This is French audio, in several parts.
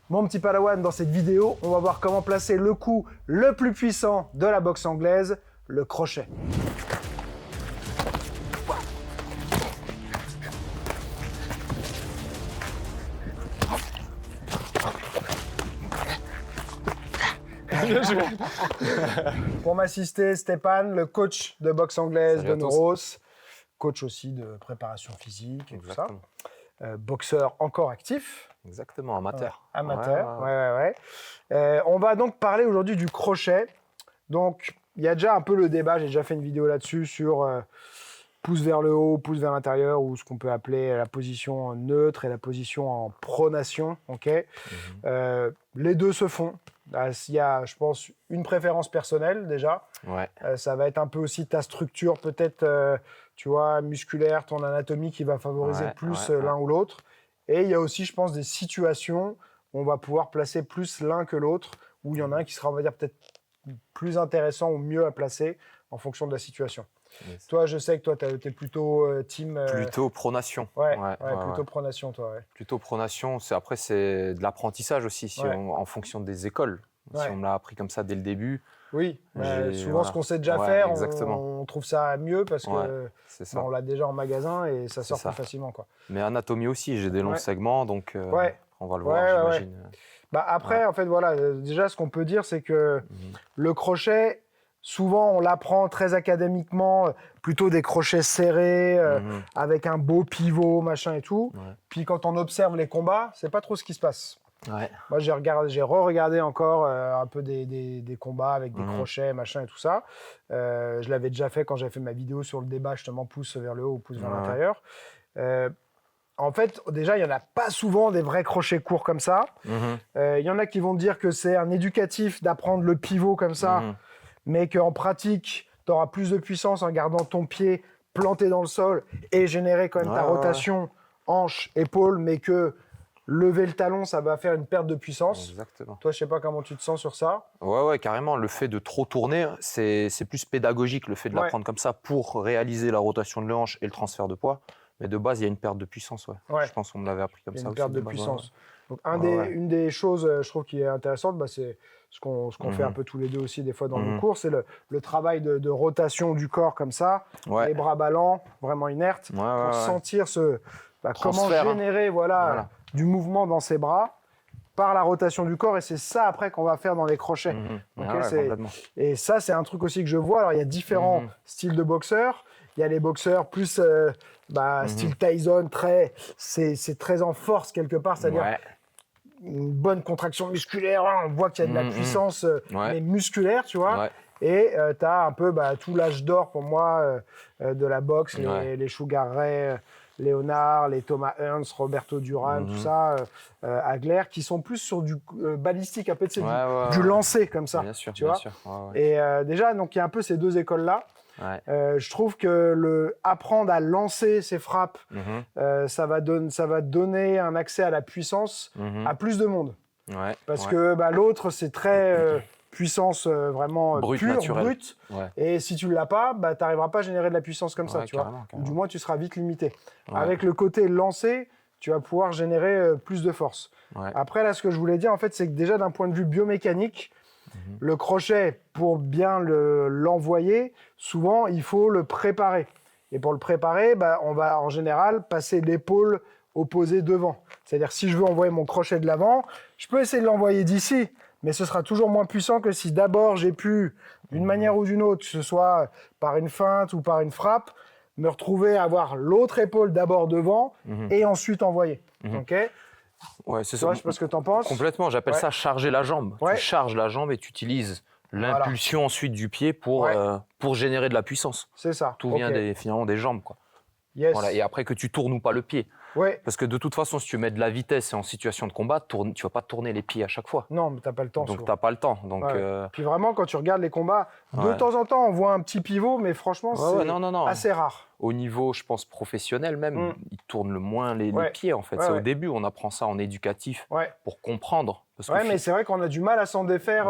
Mon petit padawan, dans cette vidéo, on va voir comment placer le coup le plus puissant de la boxe anglaise, le crochet. Pour m'assister, Stéphane, le coach de boxe anglaise de Neuros, coach aussi de préparation physique et tout ça. Boxeur encore actif. Exactement, amateur. Amateur, ouais. On va donc parler aujourd'hui du crochet. Donc, il y a déjà un peu le débat, j'ai déjà fait une vidéo là-dessus sur pouce vers le haut, pouce vers l'intérieur, ou ce qu'on peut appeler la position neutre et la position en pronation. Les deux se font. Il y a, je pense, une préférence personnelle déjà. Ça va être un peu aussi ta structure, peut-être, tu vois, musculaire, ton anatomie qui va favoriser plus l'un ou l'autre. Et il y a aussi, je pense, des situations où on va pouvoir placer plus l'un que l'autre, où il y en a un qui sera, on va dire, peut-être plus intéressant ou mieux à placer en fonction de la situation. Yes. Toi, je sais que toi, tu es plutôt team... Plutôt pronation. Plutôt pronation, toi. Plutôt pronation. Après, c'est de l'apprentissage aussi, en fonction des écoles. Si on me l'a appris comme ça dès le début. Oui, souvent, ce qu'on sait déjà faire, on trouve ça mieux parce que on l'a déjà en magasin et ça sort plus facilement. Quoi. Mais anatomie aussi, j'ai des longs segments, donc on va le voir, j'imagine. Après, en fait, voilà, déjà, ce qu'on peut dire, c'est que le crochet... Souvent, on l'apprend très académiquement, plutôt des crochets serrés, avec un beau pivot, machin et tout. Puis quand on observe les combats, c'est pas trop ce qui se passe. Moi, j'ai re-regardé encore un peu des combats avec des crochets, machin et tout ça. Je l'avais déjà fait quand j'avais fait ma vidéo sur le débat, justement, pouce vers le haut ou pouce vers l'intérieur. En fait, déjà, il n'y en a pas souvent des vrais crochets courts comme ça. Il y en a qui vont dire que c'est un éducatif d'apprendre le pivot comme ça. Mais qu'en pratique, tu auras plus de puissance en gardant ton pied planté dans le sol et générer quand même ta rotation hanche, épaule, mais que lever le talon, ça va faire une perte de puissance. Exactement. Toi, je sais pas comment tu te sens sur ça. Ouais, carrément. Le fait de trop tourner, c'est plus pédagogique, le fait de l'apprendre comme ça pour réaliser la rotation de la hanche et le transfert de poids. Mais de base, il y a une perte de puissance. Je pense qu'on me l'avait appris comme ça aussi. Une perte de puissance. Donc, une des choses, je trouve, qui est intéressante, c'est ce qu'on fait un peu tous les deux aussi des fois dans nos cours, c'est le travail de rotation du corps comme ça, les bras ballants, vraiment inertes, pour sentir comment générer du mouvement dans ses bras par la rotation du corps. Et c'est ça après qu'on va faire dans les crochets. Et ça, c'est un truc aussi que je vois. Alors, il y a différents styles de boxeurs. Il y a les boxeurs plus style Tyson, c'est très en force quelque part, c'est-à-dire une bonne contraction musculaire, on voit qu'il y a de la puissance mais musculaire, tu vois. Et tu as un peu tout l'âge d'or pour moi de la boxe, les Sugar Ray, Léonard, les Thomas Hearns, Roberto Duran, tout ça, Hagler, qui sont plus sur du balistique, un peu du lancer comme ça. Bien sûr, tu vois. Et déjà, donc il y a un peu ces deux écoles-là. Je trouve que apprendre à lancer ses frappes, ça va donner un accès à la puissance à plus de monde. Parce que l'autre, c'est très puissance vraiment pure, brute. Et si tu ne l'as pas, tu n'arriveras pas à générer de la puissance comme ça. Tu vois. Ou du moins, tu seras vite limité. Avec le côté lancé, tu vas pouvoir générer plus de force. Après, là, ce que je voulais dire, en fait, c'est que déjà, d'un point de vue biomécanique, le crochet, pour bien l'envoyer, souvent, il faut le préparer. Et pour le préparer, on va en général passer l'épaule opposée devant. C'est-à-dire, si je veux envoyer mon crochet de l'avant, je peux essayer de l'envoyer d'ici, mais ce sera toujours moins puissant que si d'abord j'ai pu, d'une manière ou d'une autre, que ce soit par une feinte ou par une frappe, me retrouver à avoir l'autre épaule d'abord devant et ensuite envoyer. C'est ça. Je sais pas ce que tu en penses. Complètement, j'appelle ça charger la jambe. Tu charges la jambe et tu utilises l'impulsion ensuite du pied pour générer de la puissance. C'est ça. Tout vient finalement des jambes. Et après que tu tournes ou pas le pied. Parce que de toute façon, si tu mets de la vitesse et en situation de combat, tu ne vas pas tourner les pieds à chaque fois. Non, mais tu n'as pas le temps. Donc tu n'as pas le temps. Puis vraiment, quand tu regardes les combats, de temps en temps, on voit un petit pivot, mais franchement, c'est assez rare. Au niveau, je pense, professionnel même, ils tournent le moins les pieds, en fait. C'est au début, on apprend ça en éducatif pour comprendre. Mais c'est vrai qu'on a du mal à s'en défaire.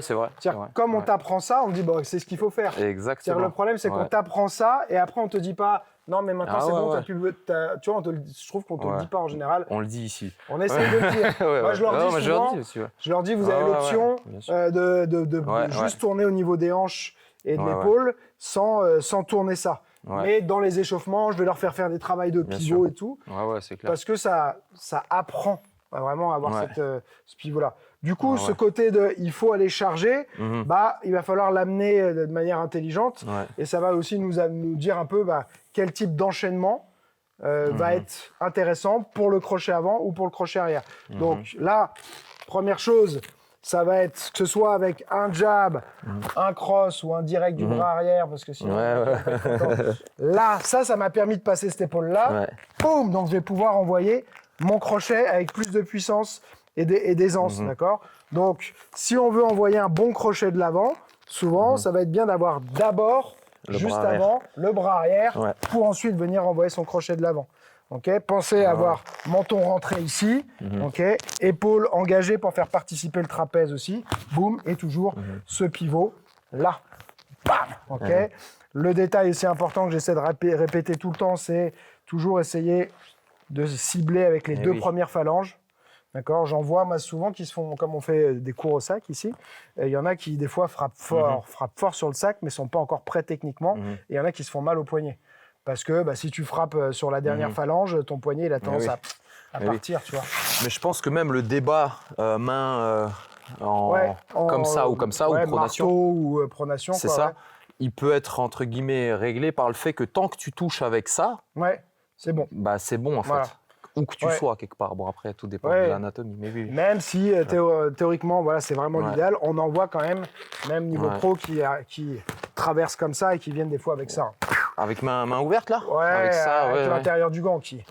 C'est vrai. Comme on t'apprend ça, on dit c'est ce qu'il faut faire. Exactement. Le problème, c'est qu'on t'apprend ça et après, on te dit pas Non, mais maintenant, c'est bon. Tu vois, je trouve qu'on te le dit pas en général. On le dit ici. On essaie de le dire. Moi, je leur dis souvent, je leur dis, vous avez l'option de juste tourner au niveau des hanches et de l'épaule sans tourner ça. Mais dans les échauffements, je vais leur faire des travaux de pivot et tout. C'est clair. Parce que ça apprend vraiment à avoir ce pivot-là. Du coup, ce côté de il faut aller charger, il va falloir l'amener de manière intelligente. Et ça va aussi nous dire un peu quel type d'enchaînement va être intéressant pour le crochet avant ou pour le crochet arrière. Donc là, première chose, ça va être que ce soit avec un jab, un cross ou un direct du bras arrière, parce que sinon... Là, ça m'a permis de passer cette épaule-là. Boum! Donc je vais pouvoir envoyer mon crochet avec plus de puissance et d'aisance, d'accord? Donc, si on veut envoyer un bon crochet de l'avant, souvent, ça va être bien d'avoir d'abord, juste avant, le bras arrière, pour ensuite venir envoyer son crochet de l'avant. Okay, pensez à avoir menton rentré ici, épaule engagée pour faire participer le trapèze aussi, boum, et toujours ce pivot là, bam, Le détail aussi important que j'essaie de répéter tout le temps, c'est toujours essayer de cibler avec les deux premières phalanges. D'accord, j'en vois moi souvent qui se font, comme on fait des cours au sac ici, il y en a qui des fois frappent fort sur le sac mais sont pas encore prêts techniquement, et il y en a qui se font mal au poignet. Parce que si tu frappes sur la dernière phalange, ton poignet il a tendance à partir, tu vois. Mais je pense que même le débat main comme ça ou pronation, ou pronation, c'est ça. Il peut être entre guillemets réglé par le fait que tant que tu touches avec ça, c'est bon. C'est bon en fait. Où que tu sois quelque part. Bon après tout dépend de l'anatomie. Mais Même si théoriquement c'est vraiment l'idéal, on en voit quand même niveau pro qui traversent comme ça et qui viennent des fois avec ça. Avec main ouverte là? Avec ça, avec l'intérieur du gant qui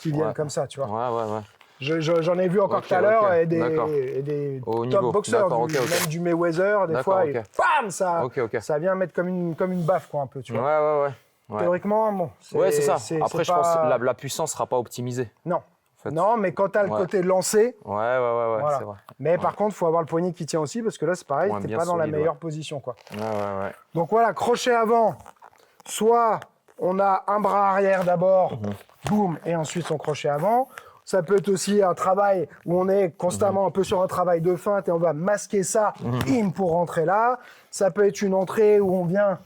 viennent comme ça, tu vois. J'en ai vu encore tout à l'heure et des top boxeurs, même du Mayweather, des fois, et bam, ça vient mettre comme une baffe, quoi, un peu, tu vois. Théoriquement, bon. C'est ça. Après, je pense que la puissance ne sera pas optimisée. Non. En fait. Non, mais quand tu as le côté lancé. Voilà. C'est vrai. Mais par contre, il faut avoir le poignet qui tient aussi, parce que là, c'est pareil, tu n'es pas dans la meilleure position, quoi. Donc voilà, crochet avant. Soit on a un bras arrière d'abord, boum, et ensuite son crochet avant. Ça peut être aussi un travail où on est constamment un peu sur un travail de feinte et on va masquer ça pour rentrer là. Ça peut être une entrée où on vient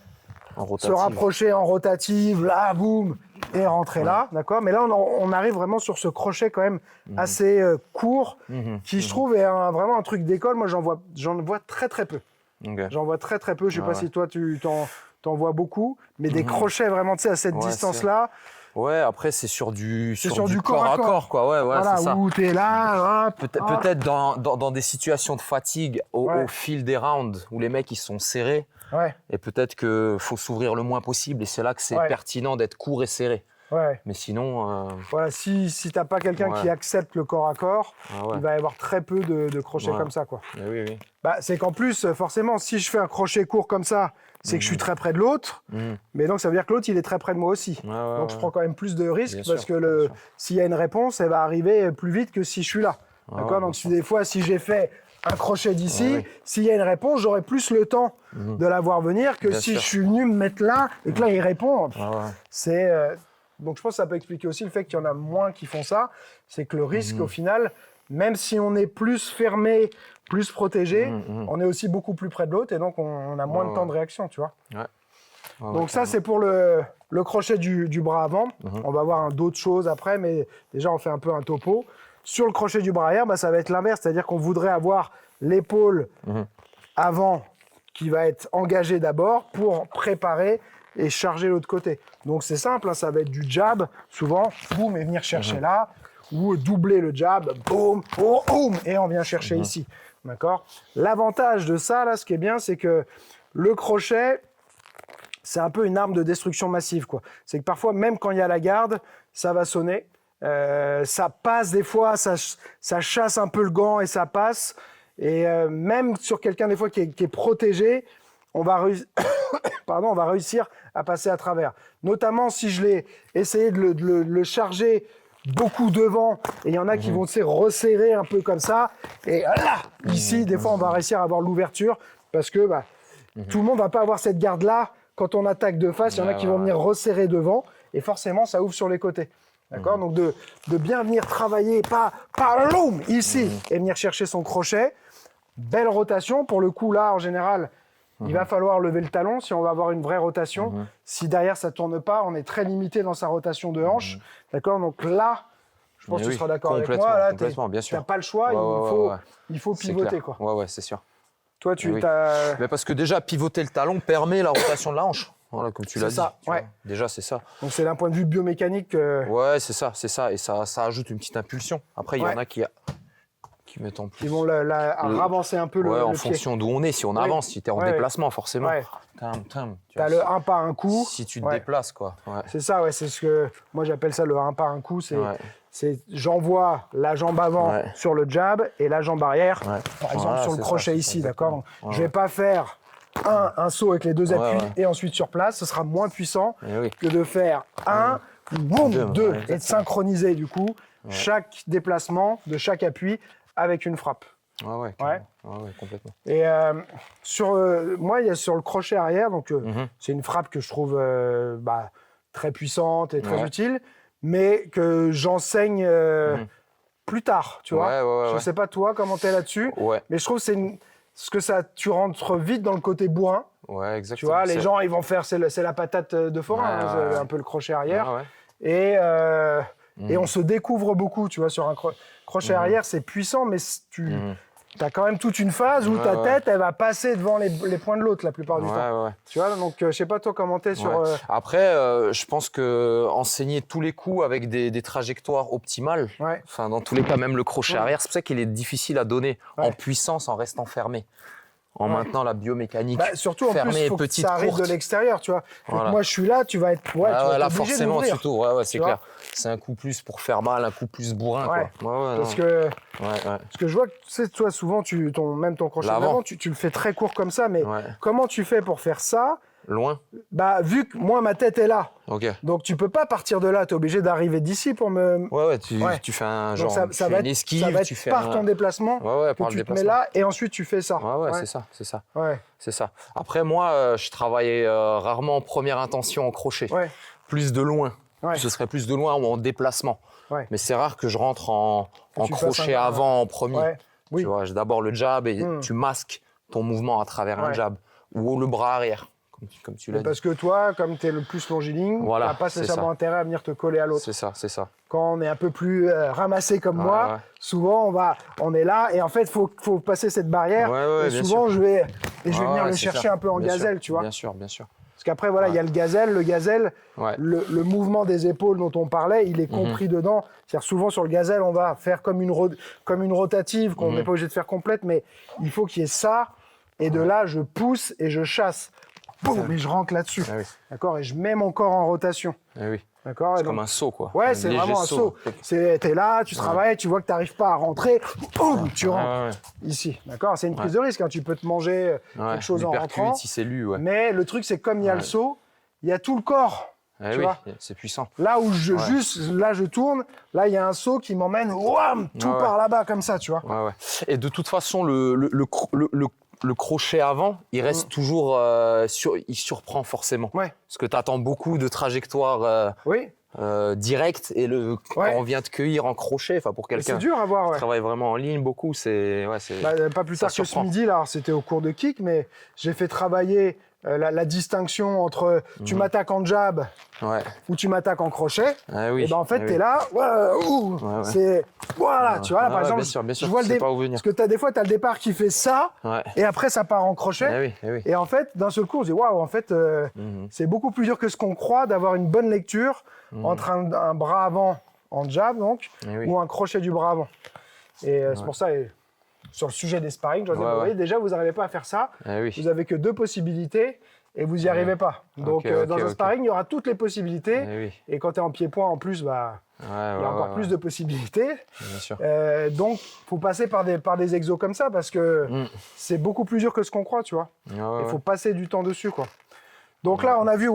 se rapprocher en rotative, là, boum, et rentrer là, d'accord? Mais là, on arrive vraiment sur ce crochet quand même assez court, qui, je trouve, est vraiment un truc d'école. Moi, j'en vois très, très peu. J'en vois très, très peu. Je ne sais pas si toi, tu t'en vois beaucoup, mais des crochets vraiment, tu sais, à cette distance-là. Ouais, après, c'est sur du corps à corps, quoi. Voilà, c'est ça. Où t'es là, peut-être dans des situations de fatigue au fil des rounds où les mecs, ils sont serrés. Et peut-être qu'il faut s'ouvrir le moins possible. Et c'est là que c'est pertinent d'être court et serré. Mais sinon... Voilà, si t'as pas quelqu'un qui accepte le corps à corps, il va y avoir très peu de crochets comme ça, quoi. Oui. C'est qu'en plus, forcément, si je fais un crochet court comme ça, c'est que je suis très près de l'autre, mais donc ça veut dire que l'autre, il est très près de moi aussi. Donc je prends quand même plus de risques, parce que s'il y a une réponse, elle va arriver plus vite que si je suis là. D'accord. Donc des fois, si j'ai fait un crochet d'ici, s'il y a une réponse, j'aurai plus le temps de la voir venir que si je suis venu me mettre là et que là, il répond. Donc je pense que ça peut expliquer aussi le fait qu'il y en a moins qui font ça. C'est que le risque, au final, même si on est plus fermé, plus protégé, on est aussi beaucoup plus près de l'autre et donc on a moins de temps de réaction, tu vois. Donc ça, c'est pour le crochet du bras avant. On va voir d'autres choses après, mais déjà, on fait un peu un topo. Sur le crochet du bras arrière, ça va être l'inverse, c'est-à-dire qu'on voudrait avoir l'épaule avant qui va être engagée d'abord pour préparer et charger l'autre côté. Donc c'est simple, ça va être du jab, souvent, boum, et venir chercher là, ou doubler le jab, boum, boum, et on vient chercher ici. D'accord ? L'avantage de ça, là, ce qui est bien, c'est que le crochet, c'est un peu une arme de destruction massive, quoi. C'est que parfois, même quand il y a la garde, ça va sonner. Ça passe des fois, ça chasse un peu le gant et ça passe. Et même sur quelqu'un des fois qui est protégé, on va réussir à passer à travers. Notamment si je l'ai essayé de le charger beaucoup devant et il y en a qui vont se resserrer un peu comme ça. Et là, ici, des fois, on va réussir à avoir l'ouverture parce que tout le monde va pas avoir cette garde-là. Quand on attaque de face, il y en a qui vont venir resserrer devant. et forcément, ça ouvre sur les côtés. D'accord? Donc, de bien venir travailler, pas ici, et venir chercher son crochet. Belle rotation. Pour le coup, là, en général, il va falloir lever le talon si on va avoir une vraie rotation. Si derrière, ça ne tourne pas, on est très limité dans sa rotation de hanche. D'accord? Donc là, je pense que tu seras d'accord avec moi. Là, tu n'as pas le choix, il faut pivoter. Quoi. Ouais, c'est sûr. Toi, t'as... Mais parce que déjà, pivoter le talon permet la rotation de la hanche. Voilà, comme tu l'as dit. Ouais. Déjà, c'est ça. Donc, c'est d'un point de vue biomécanique. Ouais, c'est ça. Et ça ajoute une petite impulsion. Après, il y en a qui mettent en plus. Ils vont ravancer un peu le pied. En fonction d'où on est. Si on avance, si tu es en déplacement, forcément. Ouais. Tu as le un pas un coup. Si tu te déplaces, quoi. Ouais. C'est ça, c'est ce que moi j'appelle ça le un pas un coup. C'est j'envoie la jambe avant sur le jab et la jambe arrière, par exemple sur le crochet ici, d'accord. Je vais pas faire un saut avec les deux appuis et ensuite sur place. Ce sera moins puissant que de faire boum, deux et de synchroniser du coup chaque déplacement de chaque appui avec une frappe. Ouais, complètement. Et moi, il y a sur le crochet arrière, donc c'est une frappe que je trouve très puissante et très utile, mais que j'enseigne plus tard, tu vois. Je sais pas toi comment t'es là-dessus, mais je trouve que tu rentres vite dans le côté bourrin. Ouais, exactement. Tu vois, les gens, ils vont faire, c'est la patate de forain, un peu le crochet arrière. Et on se découvre beaucoup, tu vois, sur un crochet arrière, c'est puissant, mais tu as quand même toute une phase où ta tête, elle va passer devant les points de l'autre la plupart du temps. Tu vois, donc je sais pas toi comment t'es sur... Après, je pense que enseigner tous les coups avec des trajectoires optimales, enfin dans tous les cas, même le crochet arrière, c'est pour ça qu'il est difficile à donner en puissance en restant fermé. En maintenant la biomécanique surtout en fermée, plus, il faut petite, que ça arrive courte. de l'extérieur, tu vois. Donc moi, je suis là, tu vas être tu vas là, être obligé forcément, d'ouvrir. surtout, c'est clair. C'est un coup plus pour faire mal, un coup plus bourrin, quoi. Parce que je vois que, tu sais, toi, souvent, même ton crochet d'avant, tu le fais très court comme ça, mais comment tu fais pour faire ça? Loin. Vu que moi, ma tête est là. Donc, tu peux pas partir de là. Tu es obligé d'arriver d'ici pour me... Tu fais un genre, ça va une esquive. Ça va tu être fais par ton déplacement par que le tu te mets là et ensuite tu fais ça. C'est ça. Après, moi, je travaillais rarement en première intention en crochet. Plus de loin. Ce serait plus de loin ou en déplacement. Mais c'est rare que je rentre en crochet avant en premier. Tu vois, j'ai d'abord le jab et tu masques ton mouvement à travers un jab. Ou le bras arrière, comme tu l'as dit. Parce que toi, comme tu es le plus longiligne, tu n'as pas nécessairement intérêt à venir te coller à l'autre. C'est ça. Quand on est un peu plus ramassé comme moi, souvent on est là et en fait, il faut passer cette barrière. Et souvent, je vais venir le chercher un peu en gazelle, tu vois. Bien sûr. Parce qu'après, il y a le gazelle. Le gazelle, le mouvement des épaules dont on parlait, il est compris dedans. C'est-à-dire souvent sur le gazelle, on va faire comme une rotative qu'on n'est pas obligé de faire complète, mais il faut qu'il y ait ça. Et de là, je pousse et je chasse. Boum, et je rentre là-dessus. D'accord. Et je mets mon corps en rotation. D'accord. C'est comme un saut, quoi. Ouais, c'est vraiment un saut. T'es là, tu travailles, tu vois que tu n'arrives pas à rentrer. Boum, tu rentres ici. D'accord. C'est une prise de risque. Tu peux te manger quelque chose en rentrant. Si c'est lu, Mais le truc, c'est que comme il y a le saut, il y a tout le corps. Tu vois, c'est puissant. Là où je tourne, là il y a un saut qui m'emmène tout par là-bas comme ça, tu vois. Et de toute façon, le crochet avant, il reste toujours, il surprend forcément. Parce que tu attends beaucoup de trajectoires directes et quand on vient te cueillir en crochet, pour quelqu'un qui travaille vraiment en ligne beaucoup, c'est pas plus tard que ce midi, là, c'était au cours de kick, mais j'ai fait travailler la distinction entre tu m'attaques en jab ou tu m'attaques en crochet. Et ben en fait, tu es là, c'est voilà, tu vois, là, par exemple, bien sûr, je vois parce que des fois tu as le départ qui fait ça et après ça part en crochet. Et en fait, d'un seul coup, on se dit waouh, en fait c'est beaucoup plus dur que ce qu'on croit d'avoir une bonne lecture entre un bras avant en jab donc ou un crochet du bras avant. Et c'est pour ça sur le sujet des sparring, je vous voyez, déjà, vous n'arrivez pas à faire ça. Vous n'avez que 2 possibilités et vous n'y arrivez pas. Donc, dans un sparring, il y aura toutes les possibilités. Et quand tu es en pied-point, en plus, il y a encore plus de possibilités. Bien sûr. Donc, il faut passer par des exos comme ça parce que c'est beaucoup plus dur que ce qu'on croit, tu vois. Il faut passer du temps dessus, quoi. Donc là, on a vu,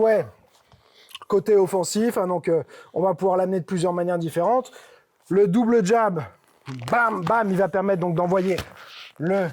côté offensif. Donc, on va pouvoir l'amener de plusieurs manières différentes. Le double jab, bam, bam, il va permettre donc d'envoyer le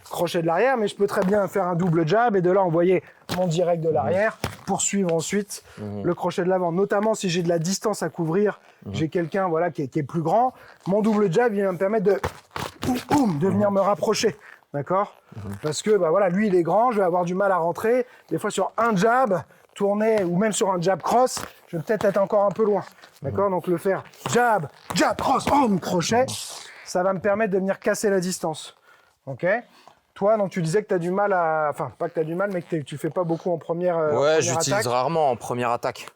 crochet de l'arrière, mais je peux très bien faire un double jab et de là envoyer mon direct de l'arrière pour suivre ensuite le crochet de l'avant. Notamment si j'ai de la distance à couvrir, j'ai quelqu'un voilà, qui est plus grand, mon double jab il va me permettre de venir me rapprocher. D'accord? Parce que bah, voilà, lui il est grand, je vais avoir du mal à rentrer. Des fois sur un jab tourné ou même sur un jab cross, je vais peut-être être encore un peu loin. D'accord? Donc le faire jab, cross, crochet, ça va me permettre de venir casser la distance. Ok? Toi, donc tu disais que tu as du mal à... Enfin, pas que tu as du mal, mais que tu fais pas beaucoup en première attaque. Ouais, j'utilise rarement en première attaque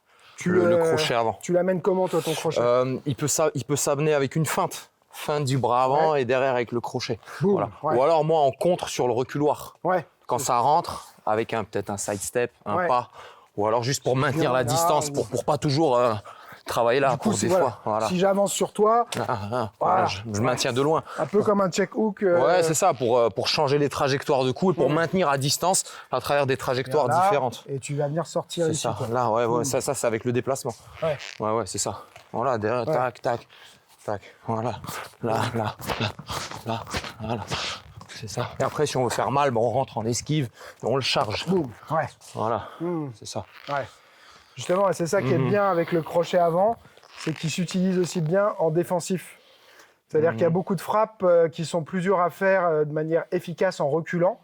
le crochet avant. Tu l'amènes comment, toi, ton crochet? Il peut s'amener avec une feinte. Feinte du bras avant et derrière avec le crochet. Boum, voilà. Ou alors, moi, en contre sur le reculoir. Ouais. Quand ça rentre, avec peut-être un side step, un pas. Ou alors juste pour maintenir la distance, pour pas toujours... travailler là, pour des fois. Voilà. Si j'avance sur toi, je maintiens de loin. Un peu comme un check hook. Ouais, c'est ça, pour changer les trajectoires de coups et pour maintenir à distance à travers des trajectoires différentes. Et tu vas venir sortir ici. Ça. Là, ça c'est avec le déplacement. Ouais, c'est ça. Voilà, derrière, tac, tac, tac. Voilà, là, voilà. C'est ça. Et après, si on veut faire mal, on rentre en esquive et on le charge. Boum. Ouais. Voilà, c'est ça. Ouais. Justement, c'est ça qui est bien avec le crochet avant, c'est qu'il s'utilise aussi bien en défensif. C'est-à-dire qu'il y a beaucoup de frappes qui sont plus dures à faire de manière efficace en reculant,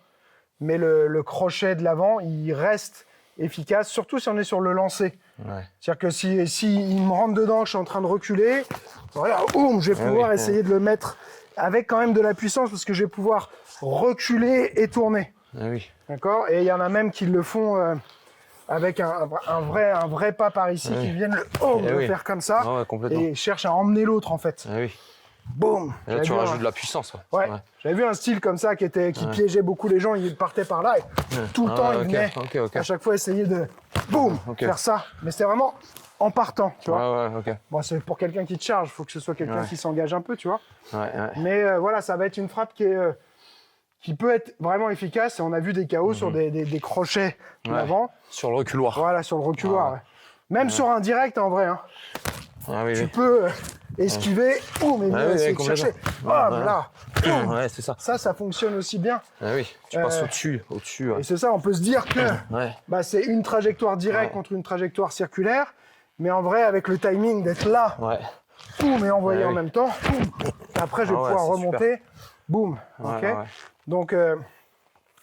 mais le crochet de l'avant, il reste efficace, surtout si on est sur le lancer. Ouais. C'est-à-dire que si il me rentre dedans, je suis en train de reculer, voilà, je vais pouvoir essayer de le mettre avec quand même de la puissance, parce que je vais pouvoir reculer et tourner. D'accord? Et il y en a même qui le font... avec un vrai pas par ici, qui viennent le faire comme ça, et cherchent à emmener l'autre en fait. Boum. Et là, tu rajoutes de la puissance. Ouais. J'avais vu un style comme ça qui piégeait beaucoup les gens, ils partaient par là, et tout le temps ils venaient à chaque fois essayer de faire ça. Mais c'était vraiment en partant, tu vois. Bon, c'est pour quelqu'un qui te charge, il faut que ce soit quelqu'un qui s'engage un peu, tu vois. Mais voilà, ça va être une frappe qui peut être vraiment efficace, et on a vu des KO sur des crochets d'avant. Sur le reculoir. Voilà, sur le reculoir. Même sur un direct, en vrai. Hein. Tu peux esquiver, mais essayer de chercher. Là. C'est ça. Ça fonctionne aussi bien. Tu passes au-dessus. Et c'est ça, on peut se dire que c'est une trajectoire directe contre une trajectoire circulaire, mais en vrai, avec le timing d'être là, et envoyer en même temps, après, je vais pouvoir remonter. Super. Boum. Donc,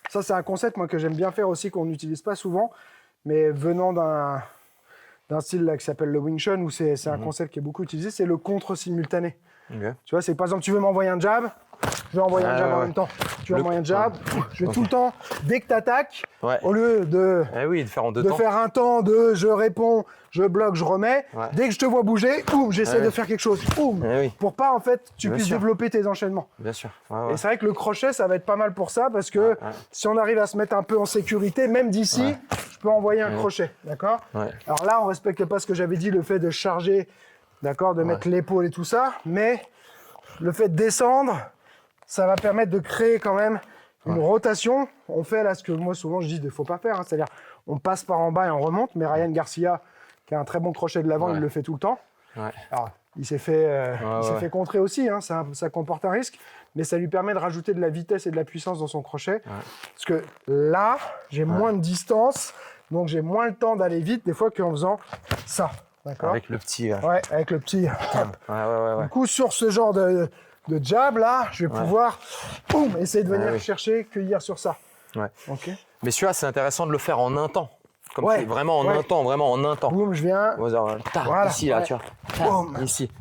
ça, c'est un concept moi, que j'aime bien faire aussi, qu'on n'utilise pas souvent, mais venant d'un style là, qui s'appelle le Wing Chun, où c'est un concept qui est beaucoup utilisé, c'est le contre simultané. Tu vois, c'est par exemple, tu veux m'envoyer un jab, je vais envoyer un jab en même temps. Tu veux envoyer un jab, je vais tout le temps, dès que tu attaques, au lieu de faire un temps de je réponds, je bloque, je remets, dès que je te vois bouger, j'essaie de faire quelque chose, pour pas en fait tu puisses développer tes enchaînements. Bien sûr. Et c'est vrai que le crochet, ça va être pas mal pour ça, parce que si on arrive à se mettre un peu en sécurité, même d'ici, je peux envoyer un crochet, d'accord? Alors là, on respecte pas ce que j'avais dit, le fait de charger, d'accord, de mettre l'épaule et tout ça, mais le fait de descendre, ça va permettre de créer quand même une rotation. On fait là ce que moi souvent je dis qu'il ne faut pas faire, c'est-à-dire on passe par en bas et on remonte, mais Ryan Garcia, qui a un très bon crochet de l'avant, il le fait tout le temps. Alors, il s'est fait contrer aussi, hein, ça comporte un risque, mais ça lui permet de rajouter de la vitesse et de la puissance dans son crochet. Parce que là, j'ai moins de distance, donc j'ai moins le temps d'aller vite des fois qu'en faisant ça. Avec le petit. Avec le petit. Du coup, sur ce genre de jab là, je vais pouvoir essayer de venir chercher, cueillir sur ça. Mais celui-là, c'est intéressant de le faire en un temps. Comme vraiment en un temps, vraiment en un temps. Boum, je viens. Ici, là, tu vois. Boum. Ici.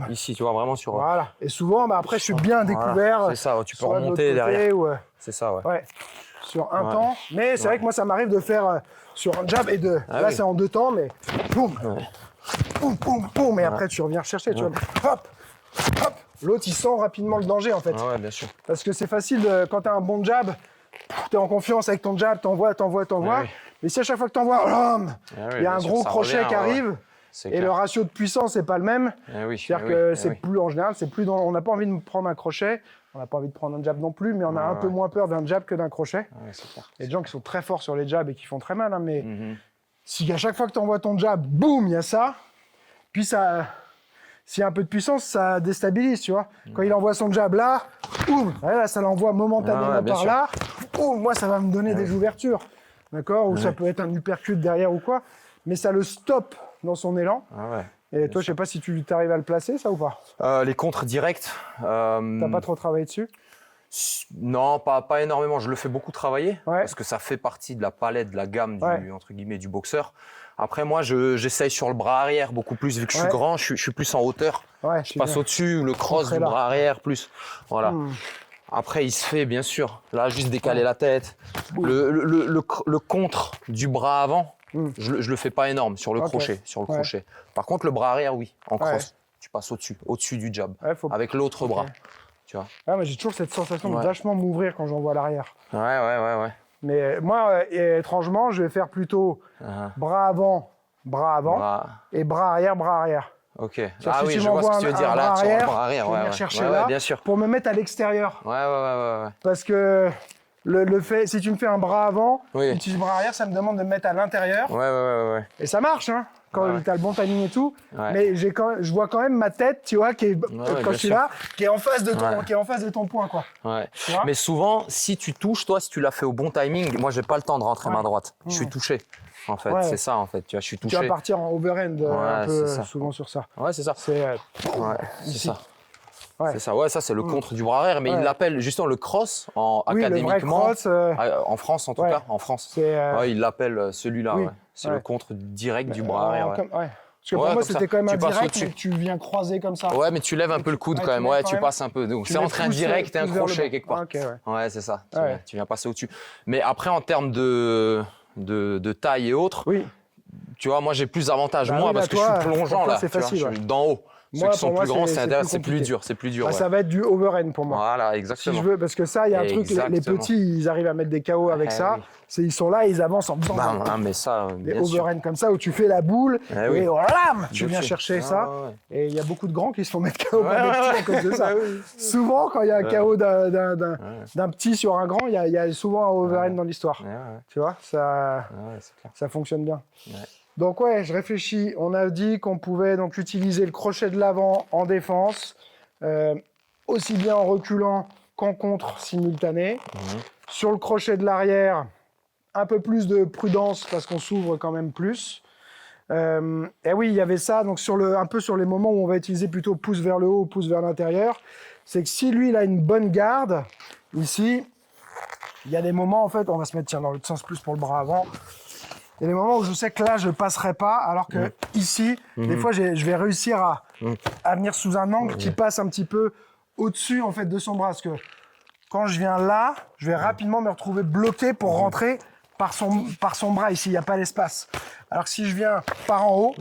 Ici, tu vois, vraiment sur. Voilà. Et souvent, après, je suis bien découvert. C'est ça, tu peux remonter derrière. C'est ça, sur un temps. Mais c'est vrai que moi, ça m'arrive de faire sur un jab et deux. Là, c'est en deux temps, mais boum. Boum. Et après, tu reviens chercher. Tu vois. Hop. L'autre, il sent rapidement le danger, en fait. Bien sûr. Parce que c'est facile, quand tu as un bon jab, tu es en confiance avec ton jab, t'envoies. Mais si à chaque fois que t'envoies, il y a un gros crochet qui arrive, et le ratio de puissance n'est pas le même. C'est-à-dire que c'est plus, en général, on n'a pas envie de prendre un crochet, on n'a pas envie de prendre un jab non plus, mais on a un peu moins peur d'un jab que d'un crochet. Il y a des gens qui sont très forts sur les jabs et qui font très mal, hein, mais si à chaque fois que tu envoies ton jab, boum, il y a ça, puis ça s'il y a un peu de puissance, ça déstabilise, tu vois. Quand il envoie son jab là, là, ça l'envoie momentanément par là. Moi, ça va me donner des ouvertures, d'accord. Ou ça peut être un uppercut derrière ou quoi. Mais ça le stoppe dans son élan. Et toi, je sais pas si tu arrives à le placer, ça ou pas. Les contres directs. T'as pas trop travaillé dessus? Non, pas énormément. Je le fais beaucoup travailler parce que ça fait partie de la palette, de la gamme entre guillemets du boxeur. Après, moi, j'essaye sur le bras arrière beaucoup plus vu que je suis grand. Je suis plus en hauteur. Je passe au-dessus, le cross du bras arrière plus. Voilà. Après, il se fait bien sûr. Là, juste décaler la tête. Le contre du bras avant, je le fais pas énorme sur le crochet. Crochet. Par contre, le bras arrière, oui, en cross. Tu passes au-dessus du jab, avec l'autre bras. Tu vois. Mais j'ai toujours cette sensation de vachement m'ouvrir quand j'envoie à l'arrière. Ouais. Mais moi, étrangement, je vais faire plutôt bras avant, et bras arrière. Ok. Oui, je vois ce que tu veux dire là, sur le bras arrière. Chercher là, bien sûr. Pour me mettre à l'extérieur. Ouais. Parce que le fait, si tu me fais un bras avant, et tu bras arrière, ça me demande de me mettre à l'intérieur. Ouais. Et ça marche, hein. Quand tu as le bon timing et tout, mais je vois quand même ma tête, tu vois, quand je suis là, qui est en face de ton point, quoi. Mais souvent, si tu touches, toi, si tu l'as fait au bon timing, moi, j'ai pas le temps de rentrer main droite. Je suis touché. En fait, c'est ça, en fait. Tu vois, je suis touché. Tu vas partir en overhand un peu souvent sur ça. Ouais, c'est ça. C'est ça. C'est ça, ça c'est le contre du bras arrière, mais il l'appelle justement le cross académiquement. Le vrai cross, en France en tout cas, en France. Il l'appelle celui-là, c'est le contre direct du bras arrière. Parce que pour moi, c'était quand même un direct, mais tu viens croiser comme ça. Ouais, mais tu lèves un peu le coude quand même. Tu passes un peu. Donc, c'est entre un direct et un crochet quelque part. Ouais, c'est ça. Tu viens passer au-dessus. Mais après, en termes de taille et autres, tu vois, moi, j'ai plus d'avantages. Moi, parce que je suis plongeant là. C'est facile. Je suis d'en haut. Ceux qui sont plus grands, c'est plus dur. Ça va être du overhand pour moi. Voilà, exactement. Si je veux, parce que ça, il y a un truc, les petits, ils arrivent à mettre des KO avec ça. Ils sont là, ils avancent en faisant mais ça, des overhand comme ça, où tu fais la boule, et tu viens chercher ça. Et il y a beaucoup de grands qui se font mettre KO par des petits à cause de ça. Souvent, quand il y a un KO d'un petit sur un grand, il y a souvent un overhand dans l'histoire. Tu vois, ça fonctionne bien. Donc je réfléchis. On a dit qu'on pouvait donc utiliser le crochet de l'avant en défense, aussi bien en reculant qu'en contre simultané. Sur le crochet de l'arrière, un peu plus de prudence parce qu'on s'ouvre quand même plus. Et oui, il y avait ça. Donc un peu sur les moments où on va utiliser plutôt pouce vers le haut ou pouce vers l'intérieur, c'est que si lui il a une bonne garde ici, il y a des moments en fait, on va se mettre dans l'autre sens plus pour le bras avant. Il y a des moments où je sais que là, je ne passerai pas, alors que ici, des fois, je vais réussir à venir sous un angle qui passe un petit peu au-dessus en fait, de son bras. Parce que quand je viens là, je vais rapidement me retrouver bloqué pour rentrer par son bras ici. Il n'y a pas d'espace. Alors que si je viens par en haut,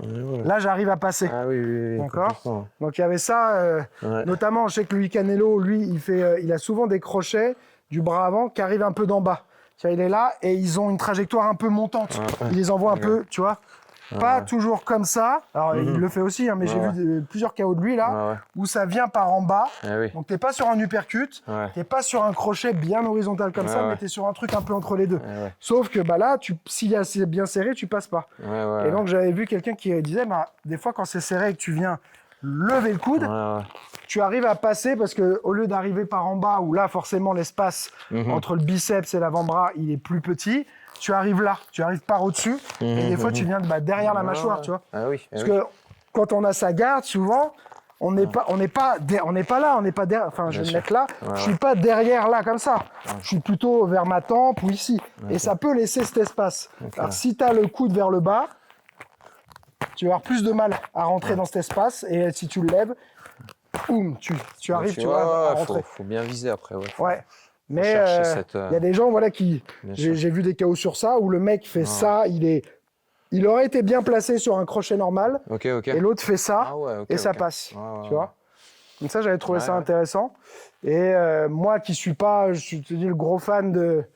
là, j'arrive à passer. Oui. D'accord. Donc, il y avait ça. Notamment, je sais que Louis Canelo, lui, il a souvent des crochets du bras avant qui arrivent un peu d'en bas. Il est là et ils ont une trajectoire un peu montante. Il les envoie un peu, tu vois. Pas toujours comme ça. Alors, il le fait aussi, hein, mais j'ai vu plusieurs KO de lui, là, où ça vient par en bas. Donc, t'es pas sur un uppercut, t'es pas sur un crochet bien horizontal comme ça, mais t'es sur un truc un peu entre les deux. Sauf que là, s'il est bien serré, tu passes pas. Et donc, j'avais vu quelqu'un qui disait, des fois, quand c'est serré et que tu viens lever le coude, tu arrives à passer parce que au lieu d'arriver par en bas où là forcément l'espace entre le biceps et l'avant-bras il est plus petit, tu arrives là, tu arrives par au-dessus et des fois tu viens derrière la mâchoire, tu vois. Parce que quand on a sa garde, souvent on n'est pas là, on n'est pas derrière. Enfin, je vais me mettre là. Je suis pas derrière là comme ça. Je suis plutôt vers ma tempe ou ici. Et ça peut laisser cet espace. Alors si tu as le coude vers le bas, tu vas avoir plus de mal à rentrer dans cet espace et si tu le lèves, tu arrives, tu vois, à rentrer. Faut bien viser après, Mais il y a des gens, qui... J'ai vu des KO sur ça, où le mec fait ça, il aurait été bien placé sur un crochet normal, et l'autre fait ça, et ça passe, tu vois. Donc ça, j'avais trouvé ça intéressant. Et moi qui suis pas, je te dis, le gros fan de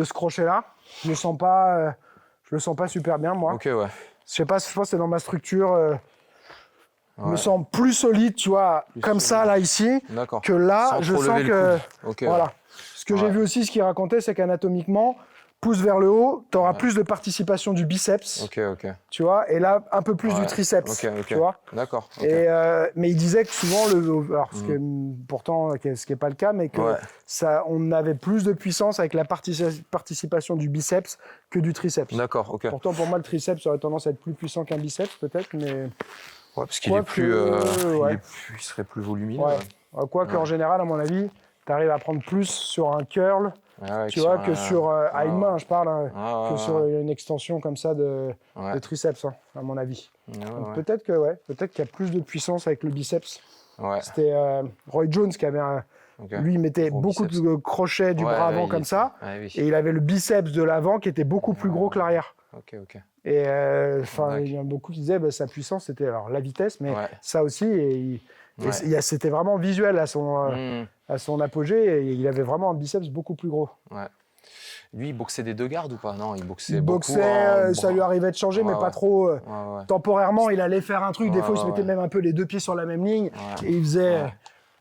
ce crochet-là, je le sens pas super bien, moi. Je sais pas, je pense que c'est dans ma structure... Je me sens plus solide, tu vois, comme ça, là, ici, que là, je sens que... Voilà. Ce que j'ai vu aussi, ce qu'il racontait, c'est qu'anatomiquement, pousse vers le haut, tu auras plus de participation du biceps. Tu vois, et là, un peu plus du triceps. Tu vois. D'accord. Mais il disait que souvent, pourtant, ce qui n'est pas le cas, mais que on avait plus de puissance avec la participation du biceps que du triceps. D'accord, ok. Pourtant, pour moi, le triceps aurait tendance à être plus puissant qu'un biceps, peut-être, mais... parce qu'il est plus, il serait plus volumineux. Quoique, en général, à mon avis, tu arrives à prendre plus sur un curl, tu vois, que sur à une main, je parle, que sur une extension comme ça de triceps, à mon avis. Donc, peut-être qu'il y a plus de puissance avec le biceps. C'était Roy Jones qui avait lui, il mettait beaucoup de crochets du bras avant comme ça, et il avait le biceps de l'avant qui était beaucoup plus gros que l'arrière. Et il y en a beaucoup qui disaient sa puissance, c'était alors la vitesse, mais ça aussi, et c'était vraiment visuel à son apogée, et il avait vraiment un biceps beaucoup plus gros. Lui, il boxait des deux gardes ou pas? Non, il boxait ça lui arrivait de changer, mais pas trop. Temporairement, il allait faire un truc, des fois, il se mettait même un peu les deux pieds sur la même ligne, et il faisait...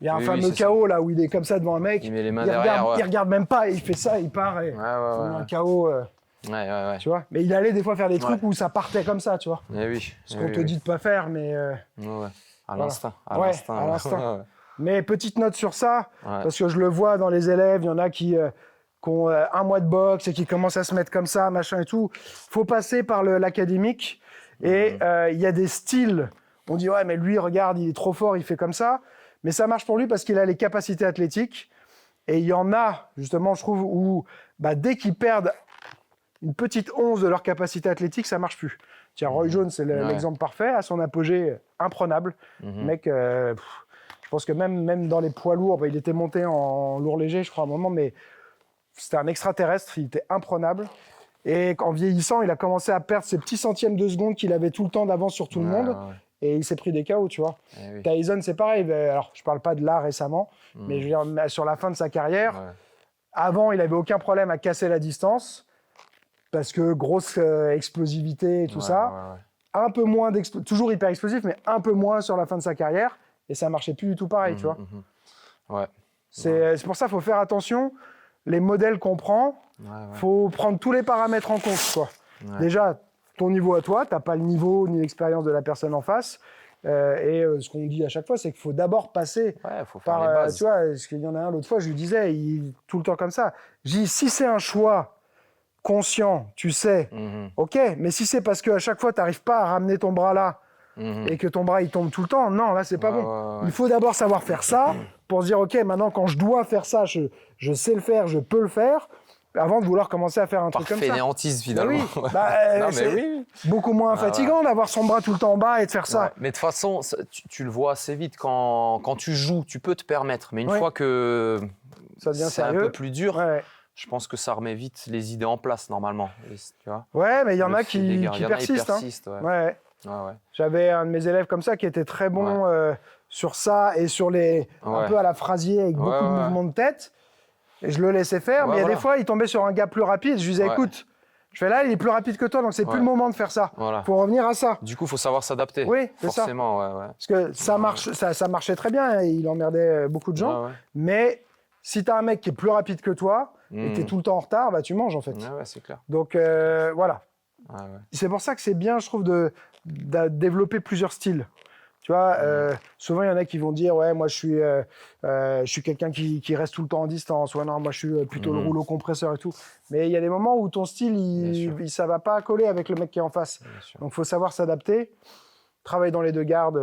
Il y a un fameux KO là où il est comme ça devant un mec, il met les mains derrière, il regarde même pas, et il fait ça, il part, et il fait un KO. Tu vois, mais il allait des fois faire des trucs où ça partait comme ça, tu vois. Ce qu'on te dit de pas faire, mais à l'instinct. À l'instinct. Mais petite note sur ça, parce que je le vois dans les élèves, il y en a qui ont un mois de boxe et qui commencent à se mettre comme ça, machin et tout. Faut passer par l'académique, et il y a des styles. On dit mais lui, regarde, il est trop fort, il fait comme ça. Mais ça marche pour lui parce qu'il a les capacités athlétiques. Et il y en a, justement, je trouve, où dès qu'ils perdent une petite once de leur capacité athlétique, ça marche plus. Tiens, Roy Jones, c'est l'exemple parfait. À son apogée, imprenable. Le mec, je pense que même dans les poids lourds, il était monté en lourd léger, je crois, à un moment, mais c'était un extraterrestre, il était imprenable. Et en vieillissant, il a commencé à perdre ces petits centièmes de seconde qu'il avait tout le temps d'avance sur tout le monde. Et il s'est pris des KO, tu vois. Tyson, c'est pareil. Alors, je parle pas de là récemment, mais je veux dire, sur la fin de sa carrière, avant, il avait aucun problème à casser la distance, parce que grosse explosivité et tout ça. Un peu moins toujours hyper explosif, mais un peu moins sur la fin de sa carrière. Et ça marchait plus du tout pareil, tu vois. C'est pour ça qu'il faut faire attention. Les modèles qu'on prend, faut prendre tous les paramètres en compte, quoi. Déjà, ton niveau à toi, tu n'as pas le niveau ni l'expérience de la personne en face. Ce qu'on dit à chaque fois, c'est qu'il faut d'abord passer faut faire les bases. Tu vois, parce qu'il y en a un l'autre fois, je lui disais, tout le temps comme ça. Je dis, si c'est un choix conscient, tu sais, ok, mais si c'est parce qu'à chaque fois, tu n'arrives pas à ramener ton bras là et que ton bras il tombe tout le temps, non, là, c'est pas bon. Il faut d'abord savoir faire ça pour se dire, ok, maintenant, quand je dois faire ça, je sais le faire, je peux le faire. Avant de vouloir commencer à faire un truc comme ça. Fainéantise, finalement. C'est beaucoup moins fatigant d'avoir son bras tout le temps en bas et de faire ça. Mais de toute façon, tu le vois assez vite. Quand tu joues, tu peux te permettre. Mais une fois que c'est un peu plus dur, je pense que ça remet vite les idées en place, normalement. Tu vois, mais il y en a qui persistent. J'avais un de mes élèves comme ça qui était très bon sur ça et sur un peu à la Frazier avec beaucoup de mouvements de tête. Et je le laissais faire, mais il y a des fois, il tombait sur un gars plus rapide. Je lui disais, écoute, là, il est plus rapide que toi, donc c'est plus le moment de faire ça. Il faut revenir à ça. Du coup, il faut savoir s'adapter. Oui, c'est ça. Forcément, Parce que ça marchait très bien, il emmerdait beaucoup de gens. Mais si tu as un mec qui est plus rapide que toi et qui est tout le temps en retard, tu manges, en fait. C'est clair. Donc, voilà. C'est pour ça que c'est bien, je trouve, de développer plusieurs styles. Tu vois, souvent, il y en a qui vont dire, moi, je suis quelqu'un qui reste tout le temps en distance. Non, moi, je suis plutôt le rouleau compresseur et tout. Mais il y a des moments où ton style, ça va pas coller avec le mec qui est en face. Donc, il faut savoir s'adapter. Travailler dans les deux gardes.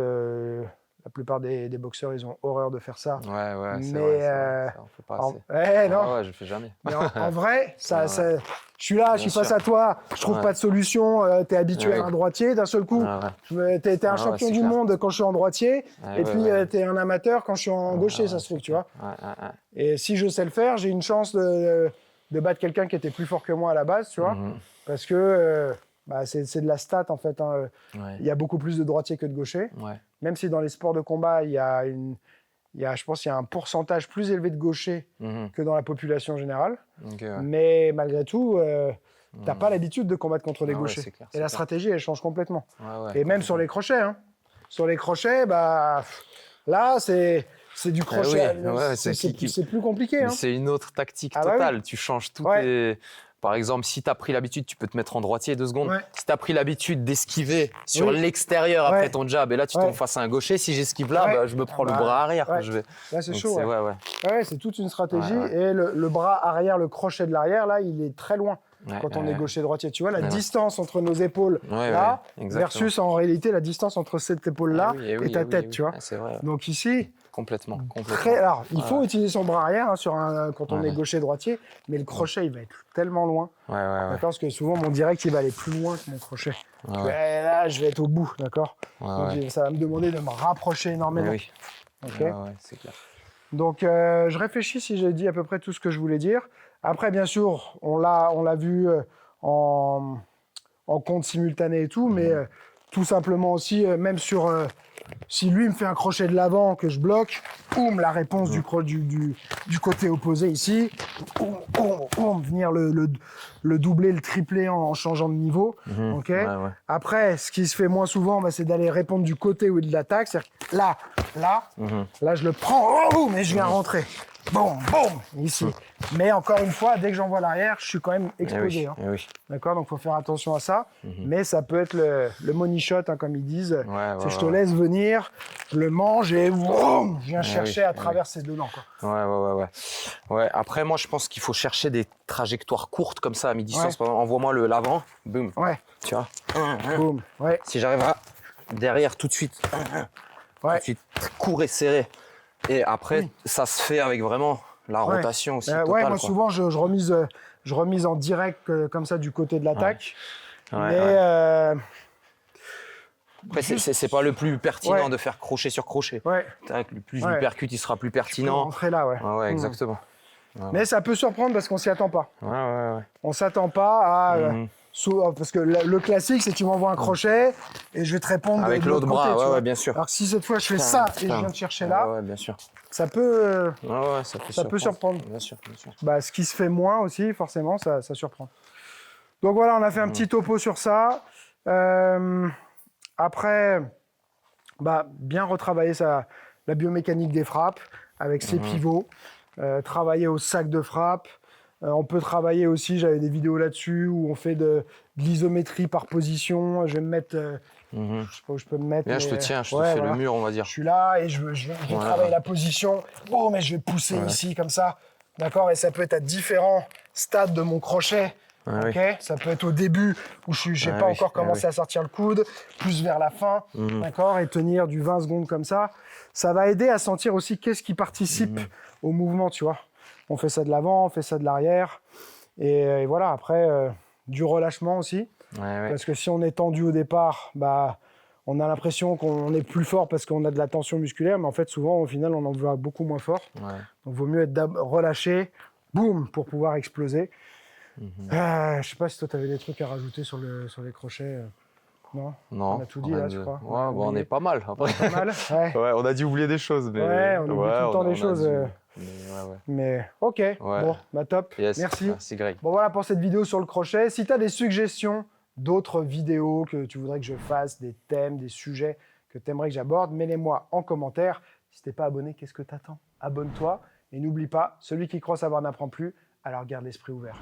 La plupart des boxeurs, ils ont horreur de faire ça. C'est vrai. On fait pas assez. Non. Je le fais jamais. Mais en vrai, je suis là, je suis face à toi, je trouve pas de solution, t'es habitué à un droitier, d'un seul coup, t'es un champion du monde quand je suis en droitier, et puis t'es un amateur quand je suis en gaucher, ça se trouve, tu vois. Et si je sais le faire, j'ai une chance de battre quelqu'un qui était plus fort que moi à la base, tu vois, parce que c'est de la stat, en fait. Il y a beaucoup plus de droitiers que de gauchers. Même si dans les sports de combat, je pense qu'il y a un pourcentage plus élevé de gauchers que dans la population générale. Mais malgré tout, tu n'as pas l'habitude de combattre contre des gauchers. Clair, et la stratégie, elle change complètement. Et même sur les crochets. Sur les crochets, là, c'est du crochet. C'est plus compliqué. C'est une autre tactique totale. Tu changes tout tes... Par exemple, si tu as pris l'habitude, tu peux te mettre en droitier 2 secondes. Si tu as pris l'habitude d'esquiver sur l'extérieur après ton jab, et là, tu tombes face à un gaucher, si j'esquive là, bah, je me prends le bras arrière. Quand je vais. Là, c'est chaud. C'est toute une stratégie. Et le bras arrière, le crochet de l'arrière, là, il est très loin. Quand on est gaucher-droitier, tu vois la distance entre nos épaules là versus en réalité la distance entre cette épaule-là et ta tête, tu vois. Vrai. Donc ici, complètement. Alors, il faut utiliser son bras arrière quand on est gaucher-droitier, mais le crochet, il va être tellement loin. D'accord, parce que souvent, mon direct, il va aller plus loin que mon crochet. Là, je vais être au bout, d'accord. Donc, ça va me demander de me rapprocher énormément. C'est clair. Donc, je réfléchis si j'ai dit à peu près tout ce que je voulais dire. Après, bien sûr, on l'a vu en compte simultané et tout, mais tout simplement aussi, même sur... si lui me fait un crochet de l'avant que je bloque, boum, la réponse du côté opposé ici, venir le doubler, le tripler en changeant de niveau. Okay. Après, ce qui se fait moins souvent, c'est d'aller répondre du côté où il l'attaque. C'est-à-dire que là, je le prends, mais je viens rentrer. Boum, ici. Mais encore une fois, dès que j'envoie l'arrière, je suis quand même exposé. D'accord, donc il faut faire attention à ça. Mais ça peut être le money shot, comme ils disent. C'est je te laisse venir, je le mange et je viens chercher à travers ces deux dents. Ouais. Après, moi, je pense qu'il faut chercher des trajectoires courtes comme ça à mi-distance. Envoie-moi l'avant, boum. Tu vois. Boum. Si j'arrive à derrière tout de suite, court et serré. Et après, ça se fait avec vraiment la rotation aussi totale. Moi, souvent, je remise en direct comme ça du côté de l'attaque. Mais après, c'est pas le plus pertinent de faire crochet sur crochet. Le plus uppercut, il sera plus pertinent. Rentrer là, exactement. Mais ça peut surprendre parce qu'on s'y attend pas. On s'attend pas à... parce que le classique, c'est que tu m'envoies un crochet et je vais te répondre avec l'autre bras, bien sûr. Alors que si cette fois je fais ça et je viens te chercher là, bien sûr. Ça peut, ça peut surprendre. Bien sûr. Ce qui se fait moins aussi, forcément, ça surprend. Donc voilà, on a fait un petit topo sur ça. Après, bien retravailler la biomécanique des frappes avec ses pivots, travailler au sac de frappe. On peut travailler aussi, j'avais des vidéos là-dessus où on fait de l'isométrie par position. Je vais me mettre, je sais pas où je peux me mettre. Là, je te tiens, je te fais le mur, on va dire. Je suis là et je vais travailler la position. Mais je vais pousser ici comme ça, d'accord. Et ça peut être à différents stades de mon crochet. Ça peut être au début où je n'ai pas encore commencé à sortir le coude, plus vers la fin, d'accord, et tenir du 20 secondes comme ça. Ça va aider à sentir aussi qu'est-ce qui participe au mouvement, tu vois. On fait ça de l'avant, on fait ça de l'arrière. Et voilà, après, du relâchement aussi. Parce que si on est tendu au départ, on a l'impression qu'on est plus fort parce qu'on a de la tension musculaire. Mais en fait, souvent, au final, on en va beaucoup moins fort. Donc, il vaut mieux être relâché, boum, pour pouvoir exploser. Je ne sais pas si toi, tu avais des trucs à rajouter sur les crochets. Non, on a tout dit là, je crois. On est pas mal. Après. Pas mal. On a dû oublier des choses. Mais... on oublie tout le temps des choses. Mais ok, top. Merci Greg. Bon voilà pour cette vidéo sur le crochet. Si tu as des suggestions d'autres vidéos que tu voudrais que je fasse, des thèmes, des sujets que tu aimerais que j'aborde, mets-les-moi en commentaire. Si tu n'es pas abonné, qu'est-ce que tu attends? Abonne-toi et n'oublie pas, celui qui croit savoir n'apprend plus, alors garde l'esprit ouvert.